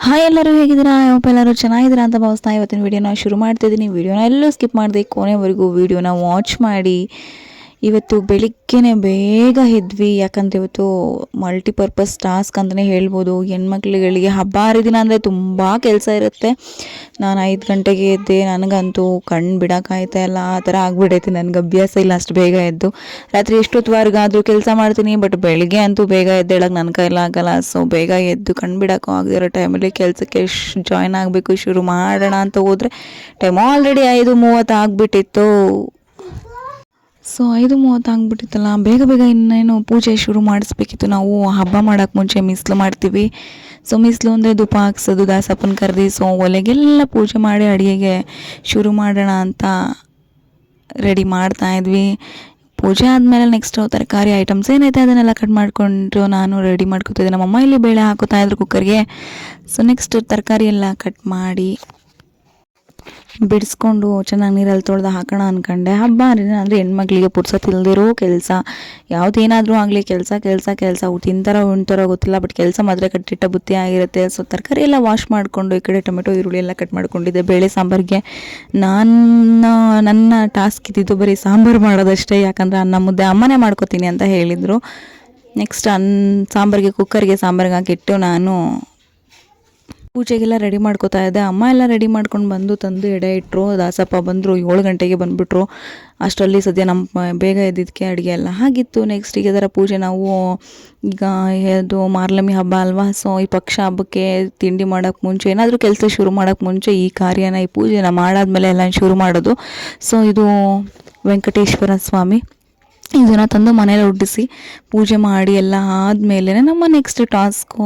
Hi ಎಲ್ಲರೂ ಹೇಗಿದ್ದೀರಾ? ಎಲ್ಲರೂ ಚೆನ್ನಾಗಿದ್ದೀರಾ ಅಂತ ಭಾವಿಸ್ತಾ ಇವತ್ತಿನ ವೀಡಿಯೋನ ಶುರು ಮಾಡ್ತಿದ್ದೀನಿ. ವೀಡಿಯೋನ ಎಲ್ಲೂ ಸ್ಕಿಪ್ ಮಾಡಿದೆ ಕೊನೆವರೆಗೂ ವೀಡಿಯೋನ ವಾಚ್ ಮಾಡಿ. ಇವತ್ತು ಬೆಳಿಗ್ಗೆನೇ ಬೇಗ ಎದ್ವಿ, ಯಾಕಂದರೆ ಇವತ್ತು ಮಲ್ಟಿಪರ್ಪಸ್ ಟಾಸ್ಕ್ ಅಂತಲೇ ಹೇಳ್ಬೋದು. ಹೆಣ್ಮಕ್ಳುಗಳಿಗೆ ಹಬ್ಬ ಹರಿದಿನ ಅಂದರೆ ತುಂಬ ಕೆಲಸ ಇರುತ್ತೆ. ನಾನು 5 ಗಂಟೆಗೆ ಎದ್ದೆ, ನನಗಂತೂ ಕಣ್ಣು ಬಿಡೋಕ್ಕಾಯ್ತಾ ಇಲ್ಲ, ಆ ಥರ ಆಗಿಬಿಡೈತೆ. ನನಗೆ ಅಭ್ಯಾಸ ಇಲ್ಲ ಅಷ್ಟು ಬೇಗ ಎದ್ದು. ರಾತ್ರಿ ಎಷ್ಟೊತ್ತುವರೆಗಾದರೂ ಕೆಲಸ ಮಾಡ್ತೀನಿ, ಬಟ್ ಬೆಳಗ್ಗೆ ಅಂತೂ ಬೇಗ ಎದ್ದೇಳಕ್ಕೆ ನನ್ನ ಕೈಲಾಗಲ್ಲ. ಸೊ ಬೇಗ ಎದ್ದು ಕಣ್ಣು ಬಿಡೋಕ್ಕೂ ಆಗದಿರೋ ಟೈಮಲ್ಲಿ ಕೆಲಸಕ್ಕೆ ಜಾಯ್ನ್ ಆಗಬೇಕು, ಶುರು ಮಾಡೋಣ ಅಂತ ಹೋದರೆ ಟೈಮ್ ಆಲ್ರೆಡಿ 5:30 ಆಗಿಬಿಟ್ಟಿತ್ತು. ಸೊ 5:30 ಆಗಿಬಿಟ್ಟಿತ್ತಲ್ಲ, ಬೇಗ ಬೇಗ ಇನ್ನೇನು ಪೂಜೆ ಶುರು ಮಾಡಿಸ್ಬೇಕಿತ್ತು. ನಾವು ಹಬ್ಬ ಮಾಡೋಕ್ಕೆ ಮುಂಚೆ ಮಿಸ್ಲು ಮಾಡ್ತೀವಿ. ಸೊ ಮಿಸ್ಲು ಅಂದರೆ ಧೂಪ ಹಾಕ್ಸೋದು, ದಾಸಪ್ಪನ ಕರೆದಿ, ಸೊ ಒಲೆಗೆಲ್ಲ ಪೂಜೆ ಮಾಡಿ ಅಡುಗೆಗೆ ಶುರು ಮಾಡೋಣ ಅಂತ ರೆಡಿ ಮಾಡ್ತಾಯಿದ್ವಿ. ಪೂಜೆ ಆದಮೇಲೆ ನೆಕ್ಸ್ಟ್ ತರಕಾರಿ ಐಟಮ್ಸ್ ಏನೈತೆ ಅದನ್ನೆಲ್ಲ ಕಟ್ ಮಾಡಿಕೊಂಡು ನಾನು ರೆಡಿ ಮಾಡ್ಕೊತಿದ್ದೆ. ನಮ್ಮಮ್ಮ ಇಲ್ಲಿ ಬೇಳೆ ಹಾಕೋತಾಯಿದ್ರು ಕುಕ್ಕರ್ಗೆ. ಸೊ ನೆಕ್ಸ್ಟ್ ತರಕಾರಿ ಎಲ್ಲ ಕಟ್ ಮಾಡಿ ಬಿಡಿಸ್ಕೊಂಡು ಚೆನ್ನಾಗಿ ನೀರಲ್ಲಿ ತೊಳೆದು ಹಾಕೋಣ ಅಂದ್ಕೊಂಡೆ. ಹಬ್ಬ ಅಂದರೆ ಹೆಣ್ಮಕ್ಳಿಗೆ ಪುರ್ಸೊತ್ತು ಇಲ್ದಿರೋ ಕೆಲಸ, ಯಾವುದೇನಾದರೂ ಆಗಲಿ ಕೆಲಸ ಕೆಲಸ ಕೆಲಸ. ತಿಂತಾರೋ ಉಣ್ತಾರೋ ಗೊತ್ತಿಲ್ಲ, ಬಟ್ ಕೆಲಸ ಮಾತ್ರ ಕಟ್ಟಿಟ್ಟ ಬುತ್ತಿ ಆಗಿರುತ್ತೆ. ಸೊ ತರಕಾರಿ ಎಲ್ಲ ವಾಶ್ ಮಾಡಿಕೊಂಡು ಈ ಕಡೆ ಟೊಮೆಟೊ ಈರುಳ್ಳಿ ಎಲ್ಲ ಕಟ್ ಮಾಡ್ಕೊಂಡಿದ್ದೆ. ಬೇಳೆ ಸಾಂಬಾರಿಗೆ ನನ್ನ ಟಾಸ್ಕ್ ಇದ್ದಿದ್ದು ಬರೀ ಸಾಂಬಾರು ಮಾಡೋದಷ್ಟೇ, ಯಾಕಂದರೆ ಅನ್ನ ಮುದ್ದೆ ಅಮ್ಮನೇ ಮಾಡ್ಕೊತೀನಿ ಅಂತ ಹೇಳಿದರು. ನೆಕ್ಸ್ಟ್ ಸಾಂಬಾರಿಗೆ ಕುಕ್ಕರ್ಗೆ ಸಾಂಬಾರಿಗೆ ಹಾಕಿಟ್ಟು ನಾನು ಪೂಜೆಗೆಲ್ಲ ರೆಡಿ ಮಾಡ್ಕೋತಾ ಇದ್ದೆ. ಅಮ್ಮ ಎಲ್ಲ ರೆಡಿ ಮಾಡ್ಕೊಂಡು ಬಂದು ತಂದು ಎಡೆ ಇಟ್ಟರು. ದಾಸಪ್ಪ ಬಂದರು, 7 ಗಂಟೆಗೆ ಬಂದುಬಿಟ್ರು. ಅಷ್ಟರಲ್ಲಿ ಸದ್ಯ ನಮ್ಮ ಬೇಗ ಎದ್ದಿದ್ದಕ್ಕೆ ಅಡುಗೆ ಎಲ್ಲ ಆಗಿತ್ತು. ನೆಕ್ಸ್ಟ್ ಈಗ ಅದರ ಪೂಜೆ ನಾವು ಈಗ ಅದು ಮಾರ್ಲಮಿ ಹಬ್ಬ ಅಲ್ವಾ. ಸೊ ಈ ಪಕ್ಷ ಹಬ್ಬಕ್ಕೆ ತಿಂಡಿ ಮಾಡೋಕ್ಕೆ ಮುಂಚೆ, ಏನಾದರೂ ಕೆಲಸ ಶುರು ಮಾಡೋಕ್ಕೆ ಮುಂಚೆ ಈ ಕಾರ್ಯನ, ಈ ಪೂಜೆನ ಮಾಡಾದ್ಮೇಲೆ ಎಲ್ಲ ಶುರು ಮಾಡೋದು. ಸೊ ಇದು ವೆಂಕಟೇಶ್ವರ ಸ್ವಾಮಿ, ಇದನ್ನು ತಂದು ಮನೇಲಿ ಉಡ್ಡಿಸಿ ಪೂಜೆ ಮಾಡಿ ಎಲ್ಲ ಆದಮೇಲೆ ನಮ್ಮ ನೆಕ್ಸ್ಟ್ ಟಾಸ್ಕು.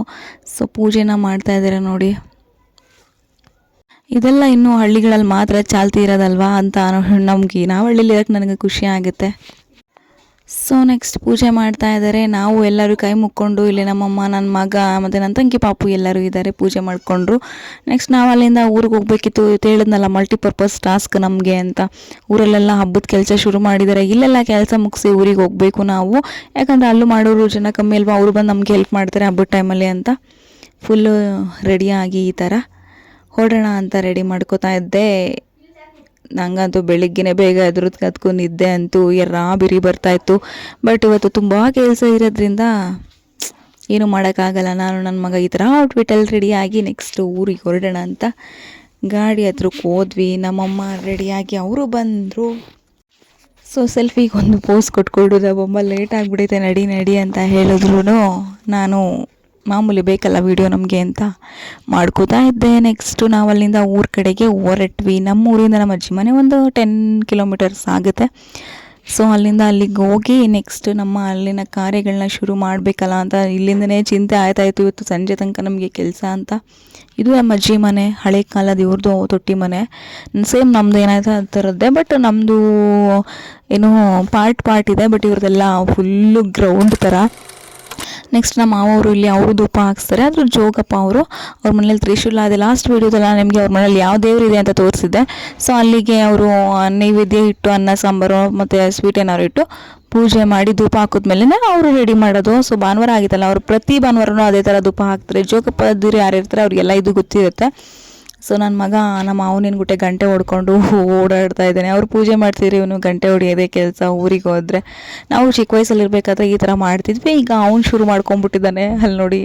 ಸೊ ಪೂಜೆನ ಮಾಡ್ತಾಯಿದ್ದಾರೆ ನೋಡಿ. ಇದೆಲ್ಲ ಇನ್ನೂ ಹಳ್ಳಿಗಳಲ್ಲಿ ಮಾತ್ರ ಚಾಲ್ತಿ ಇರೋದಲ್ವಾ ಅಂತ ನಮಗೆ, ನಾವು ಹಳ್ಳಿಲಿ ಇರೋಕ್ಕೆ ನನಗೆ ಖುಷಿ ಆಗುತ್ತೆ. ಸೊ ನೆಕ್ಸ್ಟ್ ಪೂಜೆ ಮಾಡ್ತಾ ಇದ್ದಾರೆ. ನಾವು ಎಲ್ಲರೂ ಕೈ ಮುಕ್ಕೊಂಡು, ಇಲ್ಲಿ ನಮ್ಮಮ್ಮ, ನನ್ನ ಮಗ ಮತ್ತು ನನ್ನ ತಂಗಿ ಪಾಪು ಎಲ್ಲರೂ ಇದ್ದಾರೆ, ಪೂಜೆ ಮಾಡಿಕೊಂಡ್ರು. ನೆಕ್ಸ್ಟ್ ನಾವು ಅಲ್ಲಿಂದ ಊರಿಗೆ ಹೋಗ್ಬೇಕಿತ್ತು. ಹೇಳಿದ್ನಲ್ಲ ಮಲ್ಟಿಪರ್ಪಸ್ ಟಾಸ್ಕ್ ನಮಗೆ ಅಂತ. ಊರಲ್ಲೆಲ್ಲ ಹಬ್ಬದ ಕೆಲಸ ಶುರು ಮಾಡಿದ್ದಾರೆ. ಇಲ್ಲೆಲ್ಲ ಕೆಲಸ ಮುಗಿಸಿ ಊರಿಗೆ ಹೋಗಬೇಕು ನಾವು, ಯಾಕಂದರೆ ಅಲ್ಲೂ ಮಾಡೋರು ಜನ ಕಮ್ಮಿ ಅಲ್ವಾ, ಅವ್ರು ಬಂದು ನಮ್ಗೆ ಹೆಲ್ಪ್ ಮಾಡ್ತಾರೆ ಹಬ್ಬದ ಟೈಮಲ್ಲಿ ಅಂತ. ಫುಲ್ಲು ರೆಡಿಯಾಗಿ ಈ ಥರ ಹೊರಡೋಣ ಅಂತ ರೆಡಿ ಮಾಡ್ಕೋತಾ ಇದ್ದೆ. ನಂಗಂತೂ ಬೆಳಿಗ್ಗೆನೇ ಬೇಗ ಅದಕ್ಕೂ ನಿದ್ದೆ ಅಂತೂ ಬಿರಿ ಬರ್ತಾಯಿತ್ತು. ಬಟ್ ಇವತ್ತು ತುಂಬ ಕೆಲಸ ಇರೋದ್ರಿಂದ ಏನು ಮಾಡೋಕ್ಕಾಗಲ್ಲ. ನಾನು ನನ್ನ ಮಗ ಈ ಥರ ಔಟ್ಫಿಟ್ಟಲ್ಲಿ ರೆಡಿಯಾಗಿ ನೆಕ್ಸ್ಟ್ ಊರಿಗೆ ಹೊರಡೋಣ ಅಂತ ಗಾಡಿ ಹತ್ರಕ್ಕೆ ಹೋದ್ವಿ. ನಮ್ಮಮ್ಮ ರೆಡಿಯಾಗಿ ಅವರು ಬಂದರು. ಸೊ ಸೆಲ್ಫಿಗೆ ಒಂದು ಪೋಸ್ ಕೊಟ್ಕೊಂಡು, ನಮ್ಮಮ್ಮ ಲೇಟ್ ಆಗಿಬಿಡೈತೆ ನಡಿ ನಡಿ ಅಂತ ಹೇಳಿದ್ರು. ನಾನು ಮಾಮೂಲಿ ಬೇಕಲ್ಲ ವೀಡಿಯೋ ನಮಗೆ ಅಂತ ಮಾಡ್ಕೋತಾ ಇದ್ದೆ. ನೆಕ್ಸ್ಟು ನಾವು ಅಲ್ಲಿಂದ ಊರ ಕಡೆಗೆ ಹೊರಟ್ವಿ. ನಮ್ಮ ಊರಿಂದ ನಮ್ಮ ಅಜ್ಜಿ ಮನೆ ಒಂದು 10 ಕಿಲೋಮೀಟರ್ಸ್ ಆಗುತ್ತೆ. ಸೊ ಅಲ್ಲಿಂದ ಅಲ್ಲಿಗೆ ಹೋಗಿ ನೆಕ್ಸ್ಟ್ ನಮ್ಮ ಅಲ್ಲಿನ ಕಾರ್ಯಗಳನ್ನ ಶುರು ಮಾಡಬೇಕಲ್ಲ ಅಂತ ಇಲ್ಲಿಂದನೇ ಚಿಂತೆ ಆಯ್ತಾಯಿತ್ತು. ಇವತ್ತು ಸಂಜೆ ತನಕ ನಮಗೆ ಕೆಲಸ ಅಂತ. ಇದು ನಮ್ಮ ಅಜ್ಜಿ ಮನೆ, ಹಳೆ ಕಾಲದ ಇವ್ರದ್ದು ತೊಟ್ಟಿ ಮನೆ. ಸೇಮ್ ನಮ್ಮದು ಏನಾಯ್ತು ಆ ಥರದ್ದೇ, ಬಟ್ ನಮ್ಮದು ಏನೋ ಪಾರ್ಟ್ ಇದೆ, ಬಟ್ ಇವ್ರದ್ದೆಲ್ಲ ಫುಲ್ಲು ಗ್ರೌಂಡ್ ಥರ. ನೆಕ್ಸ್ಟ್ ನಮ್ಮ ಮಾವರು ಇಲ್ಲಿ ಅವರು ಧೂಪ ಹಾಕ್ಸ್ತಾರೆ. ಅದ್ರ ಜೋಗಪ್ಪ ಅವರು, ಅವ್ರ ಮನೇಲಿ ತ್ರಿಶೂಲ ಇದೆ. ಲಾಸ್ಟ್ ವೀಡಿಯೋದಲ್ಲ ನಿಮಗೆ ಅವ್ರ ಮನೇಲಿ ಯಾವ ದೇವ್ರಿದೆ ಅಂತ ತೋರಿಸಿದ್ದೆ. ಸೊ ಅಲ್ಲಿಗೆ ಅವರು ನೈವೇದ್ಯ ಇಟ್ಟು ಅನ್ನ ಸಾಂಬಾರು ಮತ್ತು ಸ್ವೀಟ್ ಏನಾದ್ರು ಇಟ್ಟು ಪೂಜೆ ಮಾಡಿ ಧೂಪ ಹಾಕಿದ್ಮೇಲೆ ಅವರು ರೆಡಿ ಮಾಡೋದು. ಸೊ ಭಾನುವಾರ ಆಗಿತ್ತಲ್ಲ, ಅವರು ಪ್ರತಿ ಭಾನುವಾರನೂ ಅದೇ ಥರ ಧೂಪ ಹಾಕ್ತಾರೆ. ಜೋಗಪ್ಪ ಅದಿರು ಯಾರು ಇರ್ತಾರೆ ಅವ್ರಿಗೆಲ್ಲ ಇದು ಗೊತ್ತಿರುತ್ತೆ. ಸೊ ನನ್ನ ಮಗ ನಮ್ಮ ಮಾವನಿನ ಗುಟ್ಟೆ ಗಂಟೆ ಹೊಡ್ಕೊಂಡು ಓಡಾಡ್ತಾ ಇದ್ದಾನೆ. ಅವ್ರು ಪೂಜೆ ಮಾಡ್ತಿದ್ರು, ಇವನು ಗಂಟೆ ಹೊಡಿಯೋದೇ ಕೆಲಸ. ಊರಿಗೆ ಹೋದರೆ ನಾವು ಚಿಕ್ಕ ವಯಸ್ಸಲ್ಲಿ ಇರಬೇಕಾದ್ರೆ ಈ ಥರ ಮಾಡ್ತಿದ್ವಿ. ಈಗ ಅವ್ನು ಶುರು ಮಾಡ್ಕೊಂಬಿಟ್ಟಿದ್ದಾನೆ. ಅಲ್ಲಿ ನೋಡಿ,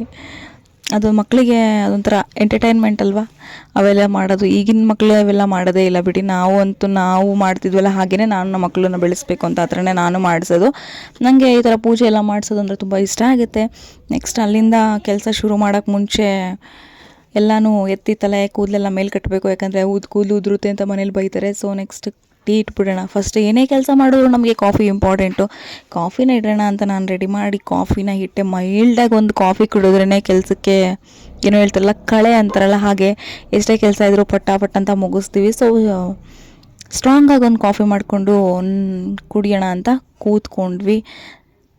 ಅದು ಮಕ್ಕಳಿಗೆ ಅದೊಂಥರ ಎಂಟರ್ಟೈನ್ಮೆಂಟ್ ಅಲ್ವಾ ಅವೆಲ್ಲ ಮಾಡೋದು. ಈಗಿನ ಮಕ್ಕಳು ಅವೆಲ್ಲ ಮಾಡೋದೇ ಇಲ್ಲ ಬಿಡಿ. ನಾವು ಮಾಡ್ತಿದ್ವಲ್ಲ ಹಾಗೆಯೇ ನಾನು ನಮ್ಮ ಮಕ್ಕಳನ್ನ ಬೆಳೆಸ್ಬೇಕು ಅಂತ ಆ ಥರನೇ ನಾನು ಮಾಡಿಸೋದು. ನನಗೆ ಈ ಥರ ಪೂಜೆ ಎಲ್ಲ ಮಾಡಿಸೋದು ಅಂದರೆ ತುಂಬ ಇಷ್ಟ ಆಗುತ್ತೆ. ನೆಕ್ಸ್ಟ್ ಅಲ್ಲಿಂದ ಕೆಲಸ ಶುರು ಮಾಡೋಕ್ಕೆ ಮುಂಚೆ ಎಲ್ಲನೂ ಎತ್ತಿ ತಲೆ ಕೂದಲೆಲ್ಲ ಮೇಲೆ ಕಟ್ಟಬೇಕು, ಯಾಕಂದರೆ ಕೂದಲು ಉದುರುತ್ತೆ ಅಂತ ಮನೇಲಿ ಬೈತಾರೆ. ಸೊ ನೆಕ್ಸ್ಟ್ ಟೀ ಇಟ್ಬಿಡೋಣ. ಫಸ್ಟ್ ಏನೇ ಕೆಲಸ ಮಾಡಿದ್ರು ನಮಗೆ ಕಾಫಿ ಇಂಪಾರ್ಟೆಂಟು. ಕಾಫಿನ ಇಡೋಣ ಅಂತ ನಾನು ರೆಡಿ ಮಾಡಿ ಕಾಫಿನ ಇಟ್ಟೆ. ಮೈಲ್ಡಾಗಿ ಒಂದು ಕಾಫಿ ಕುಡಿದ್ರೇ ಕೆಲಸಕ್ಕೆ ಏನೋ ಹೇಳ್ತಾರಲ್ಲ ಕಳೆ ಅಂತಾರಲ್ಲ, ಹಾಗೆ ಎಷ್ಟೇ ಕೆಲಸ ಇದ್ದರೂ ಪಟ್ಟ ಅಂತ ಮುಗಿಸ್ತೀವಿ. ಸೊ ಸ್ಟ್ರಾಂಗಾಗಿ ಒಂದು ಕಾಫಿ ಮಾಡಿಕೊಂಡು ಕುಡಿಯೋಣ ಅಂತ ಕೂತ್ಕೊಂಡ್ವಿ.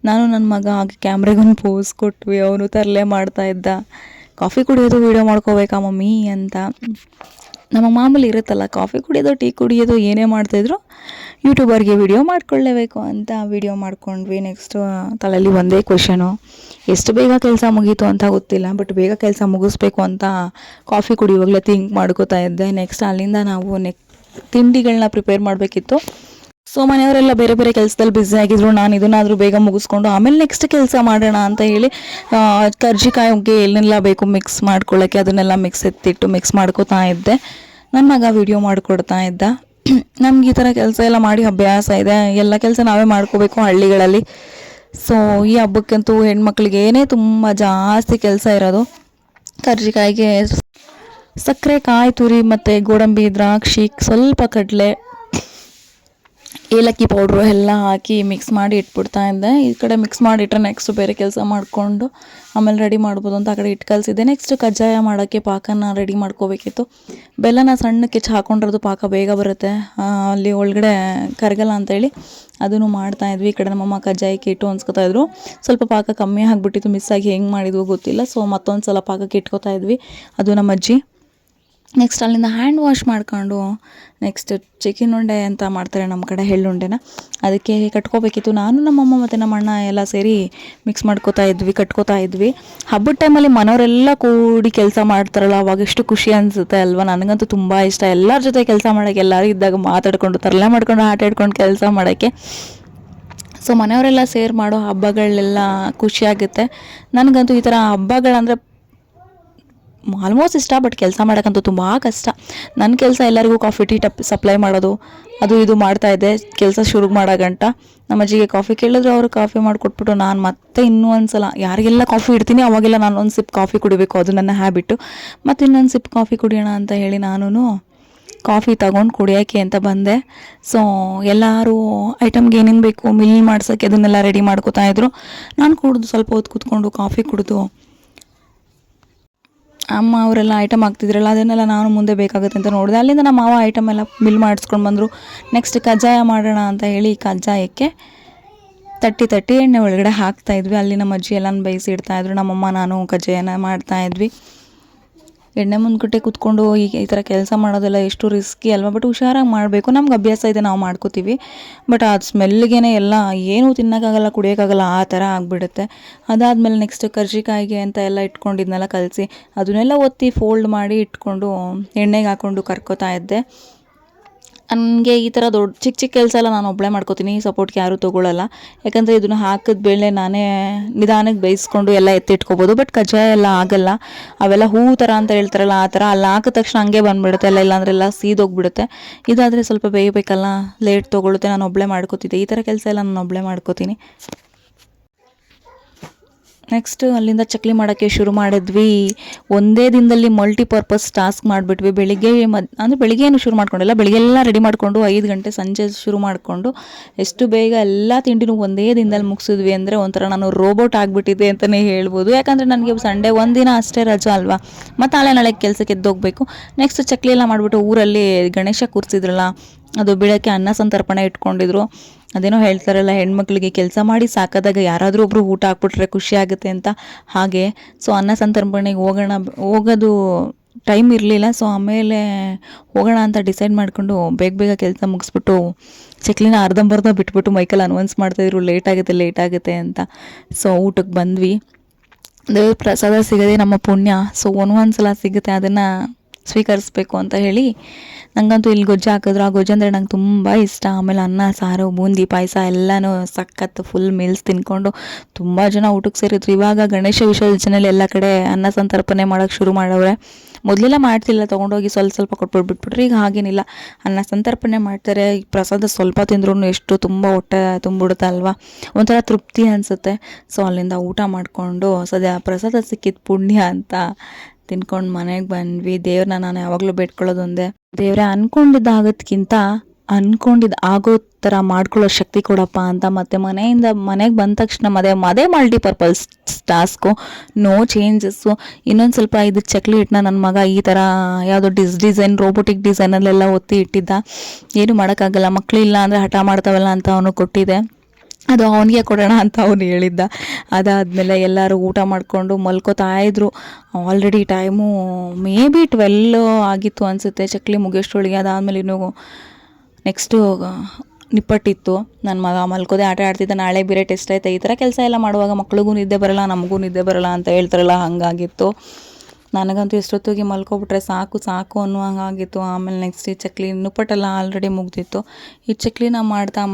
ನಾನು ನನ್ನ ಮಗ ಹಾಗೆ ಕ್ಯಾಮ್ರಾಗೊಂದು ಪೋಸ್ ಕೊಟ್ವಿ. ಅವನು ತರಲೆ ಮಾಡ್ತಾಯಿದ್ದ, ಕಾಫಿ ಕುಡಿಯೋದು ವೀಡಿಯೋ ಮಾಡ್ಕೋಬೇಕಾ ಮಮ್ಮಿ ಅಂತ. ನಮ್ಮ ಮಾಮೂಲಿ ಇರುತ್ತಲ್ಲ, ಕಾಫಿ ಕುಡಿಯೋದು, ಟೀ ಕುಡಿಯೋದು, ಏನೇ ಮಾಡ್ತಾಯಿದ್ರು ಯೂಟ್ಯೂಬರ್ಗೆ ವಿಡಿಯೋ ಮಾಡ್ಕೊಳ್ಳೇಬೇಕು ಅಂತ ವಿಡಿಯೋ ಮಾಡ್ಕೊಂಡ್ವಿ. ನೆಕ್ಸ್ಟು ತಲೆಯಲ್ಲಿ ಒಂದೇ ಕ್ವೆಶನು, ಎಷ್ಟು ಬೇಗ ಕೆಲಸ ಮುಗೀತು ಅಂತ ಗೊತ್ತಿಲ್ಲ, ಬಟ್ ಬೇಗ ಕೆಲಸ ಮುಗಿಸ್ಬೇಕು ಅಂತ ಕಾಫಿ ಕುಡಿಯುವಾಗಲೇ ಥಿಂಕ್ ಮಾಡ್ಕೋತಾ ಇದ್ದೆ. ನೆಕ್ಸ್ಟ್ ಅಲ್ಲಿಂದ ನಾವು ತಿಂಡಿಗಳನ್ನ ಪ್ರಿಪೇರ್ ಮಾಡಬೇಕಿತ್ತು. ಸೊ ಮನೆಯವರೆಲ್ಲ ಬೇರೆ ಬೇರೆ ಕೆಲಸದಲ್ಲಿ ಬ್ಯುಸಿ ಆಗಿದ್ರು. ನಾನು ಇದನ್ನಾದರೂ ಬೇಗ ಮುಗಿಸ್ಕೊಂಡು ಆಮೇಲೆ ನೆಕ್ಸ್ಟ್ ಕೆಲಸ ಮಾಡೋಣ ಅಂತ ಹೇಳಿ ಕರ್ಜಿಕಾಯಿಗೆ ಏನೆಲ್ಲ ಬೇಕು ಮಿಕ್ಸ್ ಮಾಡ್ಕೊಳ್ಳೋಕ್ಕೆ ಅದನ್ನೆಲ್ಲ ಎತ್ತಿಟ್ಟು ಮಿಕ್ಸ್ ಮಾಡ್ಕೋತಾ ಇದ್ದೆ. ನನ್ನ ಮಗ ವಿಡಿಯೋ ಮಾಡಿಕೊಡ್ತಾ ಇದ್ದ. ನಮ್ಗೆ ಈ ಥರ ಕೆಲಸ ಎಲ್ಲ ಮಾಡಿ ಅಭ್ಯಾಸ ಇದೆ, ಎಲ್ಲ ಕೆಲಸ ನಾವೇ ಮಾಡ್ಕೋಬೇಕು ಹಳ್ಳಿಗಳಲ್ಲಿ. ಸೊ ಈ ಹಬ್ಬಕ್ಕಂತೂ ಹೆಣ್ಮಕ್ಳಿಗೆ ಏನೇ ತುಂಬ ಜಾಸ್ತಿ ಕೆಲಸ ಇರೋದು. ಕರ್ಜಿಕಾಯಿಗೆ ಸಕ್ಕರೆ, ಕಾಯಿ ತುರಿ ಮತ್ತು ಗೋಡಂಬಿ, ದ್ರಾಕ್ಷಿ, ಸ್ವಲ್ಪ ಕಡಲೆ, ಏಲಕ್ಕಿ ಪೌಡ್ರು ಎಲ್ಲ ಹಾಕಿ ಮಿಕ್ಸ್ ಮಾಡಿ ಇಟ್ಬಿಡ್ತಾ ಇದ್ದೆ. ಈ ಕಡೆ ಮಿಕ್ಸ್ ಮಾಡಿಟ್ರೆ ನೆಕ್ಸ್ಟ್ ಬೇರೆ ಕೆಲಸ ಮಾಡಿಕೊಂಡು ಆಮೇಲೆ ರೆಡಿ ಮಾಡ್ಬೋದು ಅಂತ ಆ ಕಡೆ ಇಟ್ಟು ಕಲಿಸಿದ್ದೆ. ನೆಕ್ಸ್ಟ್ ಕಜ್ಜಾಯ ಮಾಡೋಕ್ಕೆ ಪಾಕನ ರೆಡಿ ಮಾಡ್ಕೋಬೇಕಿತ್ತು. ಬೆಲ್ಲನ ಸಣ್ಣಕ್ಕೆ ಹಾಕೊಂಡಿರೋದು ಪಾಕ ಬೇಗ ಬರುತ್ತೆ, ಅಲ್ಲಿ ಒಳಗಡೆ ಕರಗಲ್ಲ ಅಂತೇಳಿ ಅದನ್ನು ಮಾಡ್ತಾಯಿದ್ವಿ. ಈ ಕಡೆ ನಮ್ಮಮ್ಮ ಕಜ್ಜಾಯಕ್ಕೆ ಇಟ್ಟು ಅನ್ಸ್ಕೊತಾಯಿದ್ರು. ಸ್ವಲ್ಪ ಪಾಕ ಕಮ್ಮಿ ಆಗಿಬಿಟ್ಟಿತ್ತು, ಮಿಸ್ಸಾಗಿ ಹೆಂಗೆ ಮಾಡಿದ್ವು ಗೊತ್ತಿಲ್ಲ. ಸೊ ಮತ್ತೊಂದು ಸಲ ಪಾಕಕ್ಕೆ ಇಟ್ಕೋತಾ ಇದ್ವಿ, ಅದು ನಮ್ಮ ಅಜ್ಜಿ. ನೆಕ್ಸ್ಟ್ ಅಲ್ಲಿಂದ ಹ್ಯಾಂಡ್ ವಾಶ್ ಮಾಡ್ಕೊಂಡು ನೆಕ್ಸ್ಟ್ ಚಿಕನ್ ಉಂಡೆ ಅಂತ ಮಾಡ್ತಾರೆ ನಮ್ಮ ಕಡೆ, ಎಳ್ಳುಂಡೆನ, ಅದಕ್ಕೆ ಕಟ್ಕೋಬೇಕಿತ್ತು. ನಾನು ನಮ್ಮಮ್ಮ ಮತ್ತು ನಮ್ಮ ಅಣ್ಣ ಎಲ್ಲ ಸೇರಿ ಮಿಕ್ಸ್ ಕಟ್ಕೋತಾ ಇದ್ವಿ. ಹಬ್ಬದ ಟೈಮಲ್ಲಿ ಮನೆಯವರೆಲ್ಲ ಕೂಡಿ ಕೆಲಸ ಮಾಡ್ತಾರಲ್ಲ, ಅವಾಗ ಎಷ್ಟು ಖುಷಿ ಅನಿಸುತ್ತೆ ಅಲ್ವಾ. ನನಗಂತೂ ತುಂಬ ಇಷ್ಟ ಎಲ್ಲರ ಜೊತೆ ಕೆಲಸ ಮಾಡೋಕ್ಕೆ, ಎಲ್ಲರೂ ಇದ್ದಾಗ ಮಾತಾಡ್ಕೊಂಡು ತರಲೆ ಮಾಡ್ಕೊಂಡು ಆಟ ಆಡ್ಕೊಂಡು ಕೆಲಸ ಮಾಡೋಕ್ಕೆ. ಸೊ ಮನೆಯವರೆಲ್ಲ ಸೇರಿ ಮಾಡೋ ಹಬ್ಬಗಳೆಲ್ಲ ಖುಷಿಯಾಗುತ್ತೆ. ನನಗಂತೂ ಈ ಥರ ಹಬ್ಬಗಳಂದರೆ ಆಲ್ಮೋಸ್ಟ್ ಇಷ್ಟ, ಬಟ್ ಕೆಲಸ ಮಾಡೋಕ್ಕಂತೂ ತುಂಬ ಕಷ್ಟ. ನನ್ನ ಕೆಲಸ ಎಲ್ಲರಿಗೂ ಕಾಫಿ ಟೀ ಸಪ್ಲೈ ಮಾಡೋದು, ಅದು ಇದು ಮಾಡ್ತಾಯಿದ್ದೆ ಕೆಲಸ ಶುರು ಮಾಡೋ ಗಂಟ. ನಮ್ಮ ಅಜ್ಜಿಗೆ ಕಾಫಿ ಕೇಳಿದ್ರು, ಅವರು ಕಾಫಿ ಮಾಡಿಕೊಟ್ಬಿಟ್ಟು ನಾನು ಮತ್ತೆ ಇನ್ನೂ ಒಂದು ಸಲ ಯಾರಿಗೆಲ್ಲ ಕಾಫಿ ಇಡ್ತೀನಿ ಅವಾಗೆಲ್ಲ ನಾನು ಒಂದು ಸಿಪ್ ಕಾಫಿ ಕುಡಿಬೇಕು, ಅದು ನನ್ನ ಹ್ಯಾಬಿಟ್ಟು. ಮತ್ತು ಇನ್ನೊಂದು ಸಿಪ್ ಕಾಫಿ ಕುಡಿಯೋಣ ಅಂತ ಹೇಳಿ ನಾನು ಕಾಫಿ ತಗೊಂಡು ಕುಡಿಯೋಕ್ಕೆ ಅಂತ ಬಂದೆ. ಸೊ ಎಲ್ಲರೂ ಐಟಮ್ಗೆ ಏನೇನು ಬೇಕು ಮಿಲ್ ಮಾಡ್ಸೋಕ್ಕೆ ಅದನ್ನೆಲ್ಲ ರೆಡಿ ಮಾಡ್ಕೋತಾಯಿದ್ರು. ನಾನು ಕುಡಿದು ಸ್ವಲ್ಪ ಹೊತ್ತು ಕೂತ್ಕೊಂಡು ಕಾಫಿ ಕುಡಿದು ಅಮ್ಮ ಅವರೆಲ್ಲ ಐಟಮ್ ಹಾಕ್ತಿದ್ರಲ್ಲ ಅದನ್ನೆಲ್ಲ ನಾನು ಮುಂದೆ ಬೇಕಾಗುತ್ತೆ ಅಂತ ನೋಡಿದೆ. ಅಲ್ಲಿಂದ ನಮ್ಮ ಮಾವ ಐಟಮ್ ಎಲ್ಲ ಮಿಲ್ ಮಾಡಿಸ್ಕೊಂಡು ಬಂದರು. ನೆಕ್ಸ್ಟ್ ಕಜ್ಜಾಯ ಮಾಡೋಣ ಅಂತ ಹೇಳಿ ಕಜ್ಜಾಯಕ್ಕೆ ತಟ್ಟಿ ಎಣ್ಣೆ ಒಳಗಡೆ ಹಾಕ್ತಾಯಿದ್ವಿ. ಅಲ್ಲಿ ನಮ್ಮ ಅಜ್ಜಿ ಎಲ್ಲನೂ ಬೇಯಿಸಿ ಇಡ್ತಾಯಿದ್ರು, ನಮ್ಮಮ್ಮ ನಾನು ಕಜ್ಜಾಯನ ಮಾಡ್ತಾಯಿದ್ವಿ. ಎಣ್ಣೆ ಮುಂದ್ಕಟ್ಟೆ ಕೂತ್ಕೊಂಡು ಈ ಥರ ಕೆಲಸ ಮಾಡೋದೆಲ್ಲ ಎಷ್ಟು ರಿಸ್ಕಿ ಅಲ್ವಾ, ಬಟ್ ಹುಷಾರಾಗಿ ಮಾಡಬೇಕು. ನಮ್ಗೆ ಅಭ್ಯಾಸ ಇದೆ, ನಾವು ಮಾಡ್ಕೋತೀವಿ. ಬಟ್ ಅದು ಸ್ಮೆಲ್ಗೇ ಎಲ್ಲ ಏನೂ ತಿನ್ನೋಕ್ಕಾಗಲ್ಲ, ಕುಡಿಯೋಕ್ಕಾಗಲ್ಲ, ಆ ಥರ ಆಗಿಬಿಡುತ್ತೆ. ಅದಾದಮೇಲೆ ನೆಕ್ಸ್ಟ್ ಕರ್ಜಿಕಾಯಿಗೆ ಅಂತ ಎಲ್ಲ ಇಟ್ಕೊಂಡಿದ್ನೆಲ್ಲ ಕಲಸಿ ಅದನ್ನೆಲ್ಲ ಒತ್ತಿ ಫೋಲ್ಡ್ ಮಾಡಿ ಇಟ್ಕೊಂಡು ಎಣ್ಣೆಗೆ ಹಾಕ್ಕೊಂಡು ಕರ್ಕೋತಾ ಇದ್ದೆ. ನನಗೆ ಈ ಥರ ದೊಡ್ಡ ಚಿಕ್ಕ ಕೆಲಸ ಎಲ್ಲ ನಾನು ಒಬ್ಬಳೇ ಮಾಡ್ಕೋತೀನಿ, ಸಪೋರ್ಟ್ಗೆ ಯಾರೂ ತೊಗೊಳ್ಳಲ್ಲ. ಯಾಕಂದರೆ ಇದನ್ನು ಹಾಕಿದ ಬೇಳೆ ನಾನೇ ನಿಧಾನಕ್ಕೆ ಬೇಯಿಸ್ಕೊಂಡು ಎಲ್ಲ ಎತ್ತಿಟ್ಕೋಬೋದು. ಬಟ್ ಕಜ್ಜಾಯ ಎಲ್ಲ ಆಗಲ್ಲ, ಅವೆಲ್ಲ ಹೂ ಥರ ಅಂತ ಹೇಳ್ತಾರಲ್ಲ ಆ ಥರ, ಅಲ್ಲಿ ಹಾಕಿದ ತಕ್ಷಣ ಹಂಗೆ ಬಂದುಬಿಡುತ್ತೆ ಎಲ್ಲ, ಇಲ್ಲಾಂದ್ರೆ ಎಲ್ಲ ಸೀದೋಗ್ಬಿಡುತ್ತೆ. ಇದಾದರೆ ಸ್ವಲ್ಪ ಬೇಯಬೇಕಲ್ಲ, ಲೇಟ್ ತೊಗೊಳುತ್ತೆ. ನಾನು ಒಬ್ಬಳೇ ಮಾಡ್ಕೋತಿದ್ದೆ, ಈ ಥರ ಕೆಲಸ ಎಲ್ಲ ನಾನು ಒಬ್ಬಳೇ ಮಾಡ್ಕೋತೀನಿ. ನೆಕ್ಸ್ಟು ಅಲ್ಲಿಂದ ಚಕ್ಲಿ ಮಾಡೋಕ್ಕೆ ಶುರು ಮಾಡಿದ್ವಿ. ಒಂದೇ ದಿನದಲ್ಲಿ ಮಲ್ಟಿಪರ್ಪಸ್ ಟಾಸ್ಕ್ ಮಾಡಿಬಿಟ್ವಿ. ಬೆಳಿಗ್ಗೆ ಅಂದರೆ ಬೆಳಿಗ್ಗೆನೂ ಶುರು ಮಾಡ್ಕೊಂಡಿಲ್ಲ, ಬೆಳಿಗ್ಗೆಲ್ಲ ರೆಡಿ ಮಾಡಿಕೊಂಡು 5 ಗಂಟೆ ಸಂಜೆ ಶುರು ಮಾಡಿಕೊಂಡು ಎಷ್ಟು ಬೇಗ ಎಲ್ಲ ತಿಂಡಿನೂ ಒಂದೇ ದಿನದಲ್ಲಿ ಮುಗಿಸಿದ್ವಿ ಅಂದರೆ ಒಂಥರ ನಾನು ರೋಬೋಟ್ ಆಗಿಬಿಟ್ಟಿದ್ದೆ ಅಂತಲೇ ಹೇಳ್ಬೋದು. ಯಾಕಂದರೆ ನನಗೆ ಸಂಡೇ ಒಂದಿನ ಅಷ್ಟೇ ರಜಾ ಅಲ್ವಾ, ಮತ್ತು ನಾಳೆ ಕೆಲಸಕ್ಕೆ ಎದ್ದೋಗಬೇಕು. ನೆಕ್ಸ್ಟ್ ಚಕ್ಲಿ ಎಲ್ಲ ಮಾಡಿಬಿಟ್ಟು ಊರಲ್ಲಿ ಗಣೇಶ ಕೂರಿಸಿದ್ರಲ್ಲ, ಅದು ಬೀಳೋಕ್ಕೆ ಅನ್ನ ಸಂತರ್ಪಣೆ ಇಟ್ಕೊಂಡಿದ್ರು. ಅದೇನೋ ಹೇಳ್ತಾರಲ್ಲ, ಹೆಣ್ಮಕ್ಳಿಗೆ ಕೆಲಸ ಮಾಡಿ ಸಾಕಾದಾಗ ಯಾರಾದರೂ ಒಬ್ಬರು ಊಟ ಹಾಕ್ಬಿಟ್ರೆ ಖುಷಿ ಆಗುತ್ತೆ ಅಂತ, ಹಾಗೆ. ಸೊ ಅನ್ನ ಸಂತರ್ಪಣೆಗೆ ಹೋಗೋದು ಟೈಮ್ ಇರಲಿಲ್ಲ. ಸೊ ಆಮೇಲೆ ಹೋಗೋಣ ಅಂತ ಡಿಸೈಡ್ ಮಾಡಿಕೊಂಡು ಬೇಗ ಕೆಲಸ ಮುಗಿಸ್ಬಿಟ್ಟು ಚಕ್ಲಿನ ಅರ್ಧಂಬರ್ಧ ಬಿಟ್ಬಿಟ್ಟು ಮೈಕಲ್ಲಿ ಅನೌನ್ಸ್ ಮಾಡ್ತಾಯಿದ್ರು ಲೇಟ್ ಆಗುತ್ತೆ ಅಂತ. ಸೊ ಊಟಕ್ಕೆ ಬಂದ್ವಿ. ದೇವ್ರ ಪ್ರಸಾದ ಸಿಗೋದೇ ನಮ್ಮ ಪುಣ್ಯ. ಸೊ ಒಂದೊಂದು ಸಲ ಸಿಗುತ್ತೆ, ಅದನ್ನು ಸ್ವೀಕರಿಸ್ಬೇಕು ಅಂತ ಹೇಳಿ ನನಗಂತೂ ಇಲ್ಲಿ ಗೊಜ್ಜು ಹಾಕಿದ್ರು. ಆ ಗೊಜ್ಜು ಅಂದರೆ ನಂಗೆ ತುಂಬ ಇಷ್ಟ. ಆಮೇಲೆ ಅನ್ನ, ಸಾರು, ಬೂಂದಿ, ಪಾಯಸ ಎಲ್ಲನೂ ಸಖತ್ತು ಫುಲ್ ಮೀಲ್ಸ್ ತಿನ್ಕೊಂಡು ತುಂಬ ಜನ ಊಟಕ್ಕೆ ಸೇರಿದ್ರು. ಇವಾಗ ಗಣೇಶ ವಿಸರ್ಜನೆಯಲ್ಲಿ ಎಲ್ಲ ಕಡೆ ಅನ್ನ ಸಂತರ್ಪಣೆ ಮಾಡೋಕ್ಕೆ ಶುರು ಮಾಡವ್ರೆ. ಮೊದಲೆಲ್ಲ ಮಾಡ್ತಿಲ್ಲ, ತೊಗೊಂಡೋಗಿ ಸ್ವಲ್ಪ ಕೊಟ್ಬಿಟ್ಬಿಟ್ರು. ಈಗ ಹಾಗೇನಿಲ್ಲ, ಅನ್ನ ಸಂತರ್ಪಣೆ ಮಾಡ್ತಾರೆ. ಈ ಪ್ರಸಾದ ಸ್ವಲ್ಪ ತಿಂದ್ರೂ ಎಷ್ಟು ತುಂಬ ಹೊಟ್ಟೆ ತುಂಬಿಡುತ್ತೆ ಅಲ್ವಾ, ಒಂಥರ ತೃಪ್ತಿ ಅನಿಸುತ್ತೆ. ಸೊ ಅಲ್ಲಿಂದ ಊಟ ಮಾಡಿಕೊಂಡು ಪ್ರಸಾದ ಸಿಕ್ಕಿದ್ದು ಪುಣ್ಯ ಅಂತ ತಿನ್ಕೊಂಡು ಮನೆಗೆ ಬಂದ್ವಿ. ದೇವ್ರನ್ನ ನಾನು ಯಾವಾಗಲೂ ಬೇಡ್ಕೊಳ್ಳೋದು ಒಂದೇ, ದೇವ್ರೆ ಅನ್ಕೊಂಡಿದ್ದಾಗೋದ್ಕಿಂತ ಅನ್ಕೊಂಡಿದ್ದು ಆಗೋ ಥರ ಮಾಡ್ಕೊಳ್ಳೋ ಶಕ್ತಿ ಕೊಡಪ್ಪ ಅಂತ. ಮತ್ತು ಮನೆಗೆ ಬಂದ ತಕ್ಷಣ ಅದೇ ಮಲ್ಟಿಪರ್ಪಸ್ ಟಾಸ್ಕು, ನೋ ಚೇಂಜಸ್ಸು. ಇನ್ನೊಂದು ಸ್ವಲ್ಪ ಇದು ಚಕ್ಲಿ ಹಿಟ್ಟನ್ನ ನನ್ನ ಮಗ ಈ ಥರ ಯಾವುದೋ ಡಿಸೈನ್ ರೋಬೋಟಿಕ್ ಡಿಸೈನಲ್ಲೆಲ್ಲ ಒತ್ತಿ ಇಟ್ಟಿದ್ದ. ಏನು ಮಾಡೋಕ್ಕಾಗಲ್ಲ, ಮಕ್ಕಳಿಲ್ಲ ಅಂದರೆ ಹಠ ಮಾಡ್ತಾವಲ್ಲ ಅಂತ ಅವನು ಕೊಟ್ಟಿದ್ದೆ. ಅದು ಅವನಿಗೆ ಕೊಡೋಣ ಅಂತ ಅವನು ಹೇಳಿದ್ದ. ಅದಾದಮೇಲೆ ಎಲ್ಲರೂ ಊಟ ಮಾಡಿಕೊಂಡು ಮಲ್ಕೋತಾ ಇದ್ರು. ಆಲ್ರೆಡಿ ಟೈಮು ಮೇ ಬಿ 12 ಆಗಿತ್ತು ಅನಿಸುತ್ತೆ ಚಕ್ಲಿ ಮುಗಿಯೋಷ್ಟರೊಳಗೆ. ಅದಾದಮೇಲೆ ಇನ್ನೂ ನೆಕ್ಸ್ಟು ನಿಪ್ಪಟ್ಟಿತ್ತು. ನನ್ನ ಮಗ ಮಲ್ಕೋದೆ ಆಟ ಆಡ್ತಿದ್ದ. ನಾಳೆ ಬೇರೆ ಟೆಸ್ಟ್ ಆಯ್ತಾ, ಈ ಥರ ಕೆಲಸ ಎಲ್ಲ ಮಾಡುವಾಗ ಮಕ್ಳಿಗೂ ನಿದ್ದೆ ಬರೋಲ್ಲ, ನಮಗೂ ನಿದ್ದೆ ಬರೋಲ್ಲ ಅಂತ ಹೇಳ್ತಾರಲ್ಲ, ಹಾಗಾಗಿತ್ತು. ನನಗಂತೂ ಎಷ್ಟೊತ್ತಿಗೆ ಮಲ್ಕೊಬಿಟ್ರೆ ಸಾಕು ಸಾಕು ಅನ್ನೋ ಹಂಗಾಗಿತ್ತು. ಆಮೇಲೆ ನೆಕ್ಸ್ಟ್ ಈ ಚಕ್ಲಿ ನಿಪ್ಪಟ್ಟೆಲ್ಲ ಆಲ್ರೆಡಿ ಮುಗ್ದಿತ್ತು. ಈ ಚಕ್ಲಿನ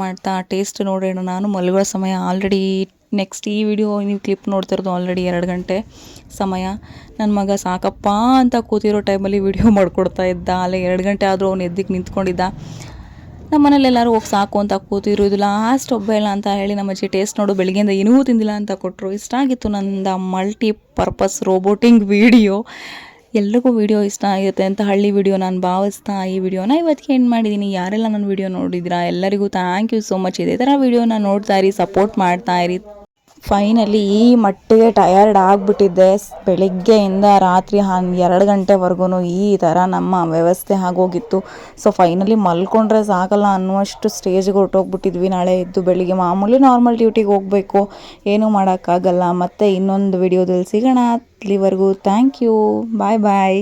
ಮಾಡ್ತಾ ಟೇಸ್ಟ್ ನೋಡೋಣ. ನಾನು ಮಲಗೋ ಸಮಯ ಆಲ್ರೆಡಿ ನೆಕ್ಸ್ಟ್ ಈ ವಿಡಿಯೋ ನೀವು ಕ್ಲಿಪ್ ನೋಡ್ತಿರೋದು ಆಲ್ರೆಡಿ 2 ಗಂಟೆ ಸಮಯ. ನನ್ನ ಮಗ ಸಾಕಪ್ಪ ಅಂತ ಕೂತಿರೋ ಟೈಮಲ್ಲಿ ವಿಡಿಯೋ ಮಾಡಿಕೊಡ್ತಾ ಇದ್ದ. ಅಲ್ಲೇ 2 ಗಂಟೆ ಆದರೂ ಅವ್ನು ಎದ್ದಿಗೆ ನಿಂತ್ಕೊಂಡಿದ್ದ. ನಮ್ಮ ಮನೇಲಿ ಎಲ್ಲರೂ ಹೋಗಿ ಸಾಕು ಅಂತ ಕೂತಿರು. ಇದು ಲಾಸ್ಟ್ ಒಬ್ಬ ಇಲ್ಲ ಅಂತ ಹೇಳಿ ನಮ್ಮ ಅಜ್ಜಿ ಟೇಸ್ಟ್ ನೋಡು ಬೆಳಿಗ್ಗೆಯಿಂದ ಏನೂ ತಿಂದಿಲ್ಲ ಅಂತ ಕೊಟ್ಟರು. ಇಷ್ಟ ಆಗಿತ್ತು ನಂದು ಮಲ್ಟಿಪರ್ಪಸ್ ರೋಬೋಟಿಂಗ್ ವಿಡಿಯೋ. ಎಲ್ರಿಗೂ ವಿಡಿಯೋ ಇಷ್ಟ ಆಗುತ್ತೆ ಅಂತ ಹಳ್ಳಿ ವಿಡಿಯೋ ನಾನು ಭಾವಿಸ್ತಾ ಈ ವಿಡಿಯೋನ ಇವತ್ತಿಗೆ ಎಂಡ್ ಮಾಡಿದ್ದೀನಿ. ಯಾರೆಲ್ಲ ನನ್ನ ವಿಡಿಯೋ ನೋಡಿದ್ದೀರಾ ಎಲ್ಲರಿಗೂ ಥ್ಯಾಂಕ್ ಯು ಸೋ ಮಚ್. ಇದೇ ಥರ ವಿಡಿಯೋನ ನೋಡ್ತಾ ಇರಿ, ಸಪೋರ್ಟ್ ಮಾಡ್ತಾ ಇರಿ. ಫೈನಲಿ ಈ ಮಟ್ಟಿಗೆ ಟಯರ್ಡ್ ಆಗಿಬಿಟ್ಟಿದ್ದೆ. ಬೆಳಿಗ್ಗೆಯಿಂದ ರಾತ್ರಿ 2 ಗಂಟೆವರೆಗೂ ಈ ಥರ ನಮ್ಮ ವ್ಯವಸ್ಥೆ ಆಗೋಗಿತ್ತು. ಸೊ ಫೈನಲಿ ಮಲ್ಕೊಂಡ್ರೆ ಸಾಕಲ್ಲ ಅನ್ನುವಷ್ಟು ಸ್ಟೇಜ್ಗೆ ಹೊರಟೋಗ್ಬಿಟ್ಟಿದ್ವಿ. ನಾಳೆ ಎದ್ದು ಬೆಳಿಗ್ಗೆ ಮಾಮೂಲಿ ನಾರ್ಮಲ್ ಡ್ಯೂಟಿಗೆ ಹೋಗಬೇಕು, ಏನೂ ಮಾಡೋಕ್ಕಾಗಲ್ಲ. ಮತ್ತು ಇನ್ನೊಂದು ವಿಡಿಯೋದಲ್ಲಿ ಸಿಗೋಣ. ಅಲ್ಲಿವರೆಗೂ ಥ್ಯಾಂಕ್ ಯು, ಬಾಯ್ ಬಾಯ್.